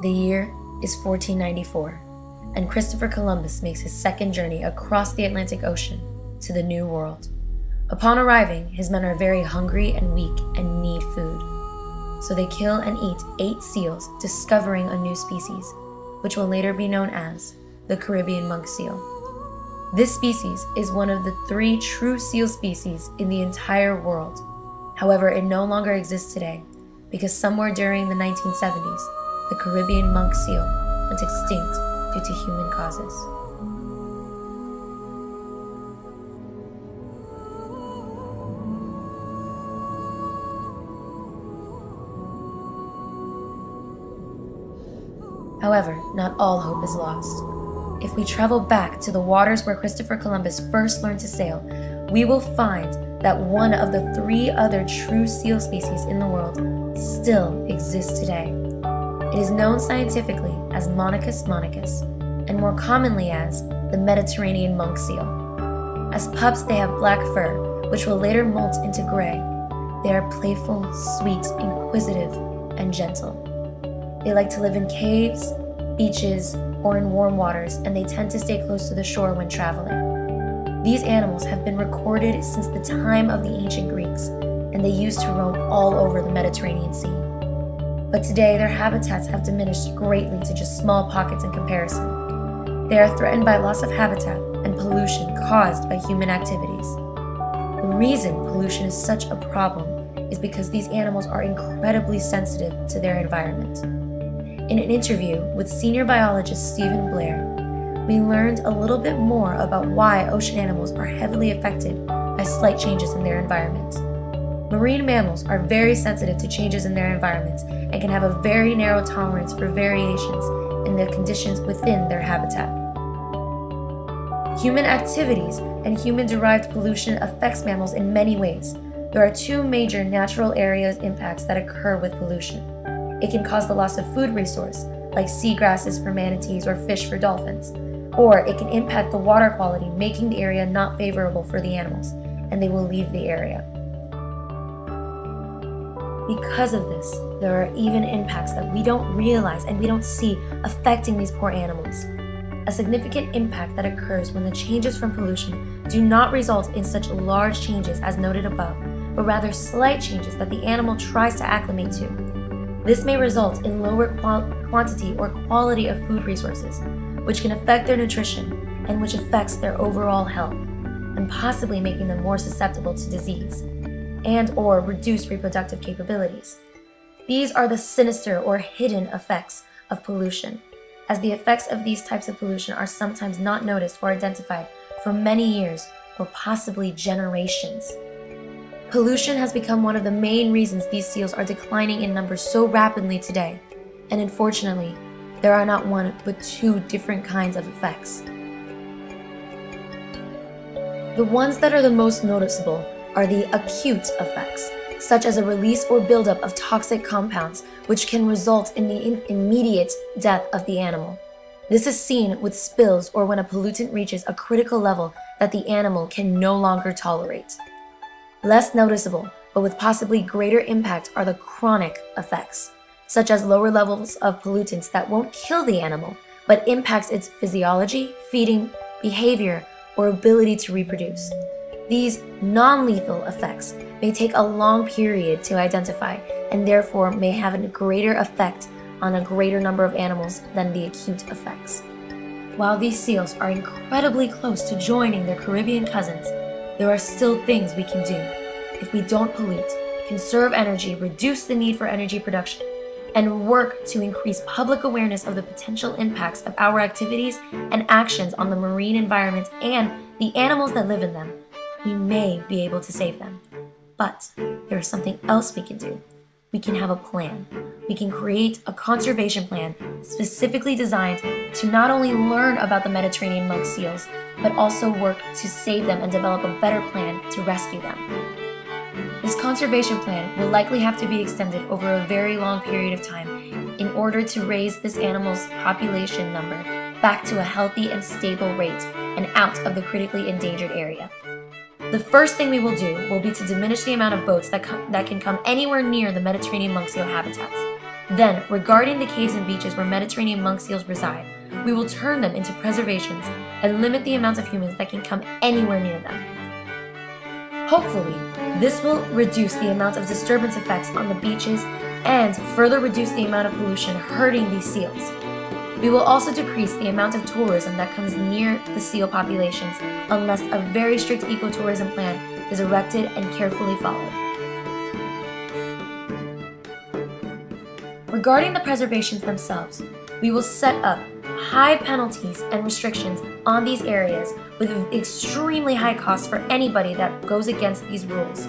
The year is 1494, and Christopher Columbus makes his second journey across the Atlantic Ocean to the New World. Upon arriving, his men are very hungry and weak and need food. So they kill and eat 8 seals, discovering a new species, which will later be known as the Caribbean monk seal. This species is one of the 3 true seal species in the entire world. However, it no longer exists today because somewhere during the 1970s, the Caribbean monk seal went extinct due to human causes. However, not all hope is lost. If we travel back to the waters where Christopher Columbus first learned to sail, we will find that one of the 3 other true seal species in the world still exists today. It is known scientifically as Monicus monicus, and more commonly as the Mediterranean monk seal. As pups, they have black fur, which will later molt into gray. They are playful, sweet, inquisitive, and gentle. They like to live in caves, beaches, or in warm waters, and they tend to stay close to the shore when traveling. These animals have been recorded since the time of the ancient Greeks, and they used to roam all over the Mediterranean Sea. But today, their habitats have diminished greatly to just small pockets in comparison. They are threatened by loss of habitat and pollution caused by human activities. The reason pollution is such a problem is because these animals are incredibly sensitive to their environment. In an interview with senior biologist Stephen Blair, we learned a little bit more about why ocean animals are heavily affected by slight changes in their environment. Marine mammals are very sensitive to changes in their environment and can have a very narrow tolerance for variations in the conditions within their habitat. Human activities and human-derived pollution affects mammals in many ways. There are 2 major natural areas impacts that occur with pollution. It can cause the loss of food resource, like seagrasses for manatees or fish for dolphins, or it can impact the water quality, making the area not favorable for the animals, and they will leave the area. Because of this, there are even impacts that we don't realize and we don't see affecting these poor animals. A significant impact that occurs when the changes from pollution do not result in such large changes as noted above, but rather slight changes that the animal tries to acclimate to. This may result in lower quantity or quality of food resources, which can affect their nutrition and which affects their overall health, and possibly making them more susceptible to disease and/or reduced reproductive capabilities. These are the sinister or hidden effects of pollution, as the effects of these types of pollution are sometimes not noticed or identified for many years or possibly generations. Pollution has become one of the main reasons these seals are declining in numbers so rapidly today, and unfortunately, there are not 1 but 2 different kinds of effects. The ones that are the most noticeable are the acute effects, such as a release or buildup of toxic compounds, which can result in the immediate death of the animal. This is seen with spills or when a pollutant reaches a critical level that the animal can no longer tolerate. Less noticeable, but with possibly greater impact, are the chronic effects, such as lower levels of pollutants that won't kill the animal, but impacts its physiology, feeding, behavior, or ability to reproduce. These non-lethal effects may take a long period to identify and therefore may have a greater effect on a greater number of animals than the acute effects. While these seals are incredibly close to joining their Caribbean cousins, there are still things we can do. If we don't pollute, conserve energy, reduce the need for energy production, and work to increase public awareness of the potential impacts of our activities and actions on the marine environment and the animals that live in them, we may be able to save them. But there is something else we can do. We can have a plan. We can create a conservation plan specifically designed to not only learn about the Mediterranean monk seals, but also work to save them and develop a better plan to rescue them. This conservation plan will likely have to be extended over a very long period of time in order to raise this animal's population number back to a healthy and stable rate and out of the critically endangered area. The first thing we will do will be to diminish the amount of boats that can come anywhere near the Mediterranean monk seal habitats. Then, regarding the caves and beaches where Mediterranean monk seals reside, we will turn them into preservations and limit the amount of humans that can come anywhere near them. Hopefully, this will reduce the amount of disturbance effects on the beaches and further reduce the amount of pollution hurting these seals. We will also decrease the amount of tourism that comes near the seal populations unless a very strict ecotourism plan is erected and carefully followed. Regarding the preservations themselves, we will set up high penalties and restrictions on these areas with extremely high costs for anybody that goes against these rules.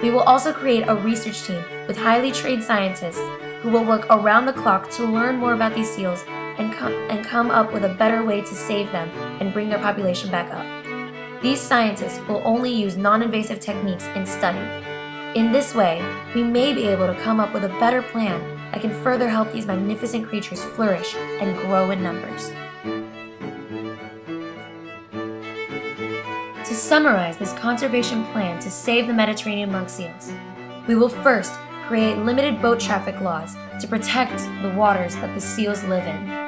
We will also create a research team with highly trained scientists who will work around the clock to learn more about these seals and come up with a better way to save them and bring their population back up. These scientists will only use non-invasive techniques in study. In this way, we may be able to come up with a better plan that can further help these magnificent creatures flourish and grow in numbers. To summarize this conservation plan to save the Mediterranean monk seals, we will first create limited boat traffic laws to protect the waters that the seals live in.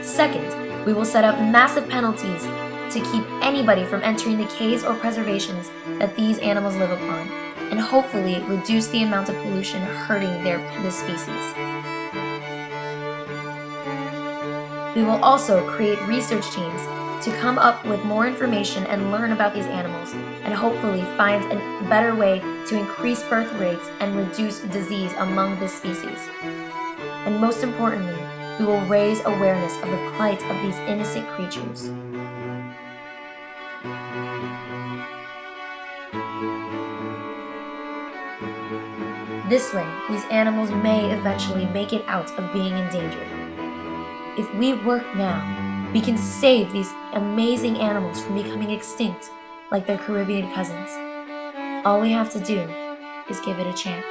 Second, we will set up massive penalties to keep anybody from entering the caves or preservations that these animals live upon, and hopefully reduce the amount of pollution hurting this species. We will also create research teams to come up with more information and learn about these animals, and hopefully find a better way to increase birth rates and reduce disease among this species. And most importantly, we will raise awareness of the plight of these innocent creatures. This way, these animals may eventually make it out of being endangered. If we work now, we can save these amazing animals from becoming extinct like their Caribbean cousins. All we have to do is give it a chance.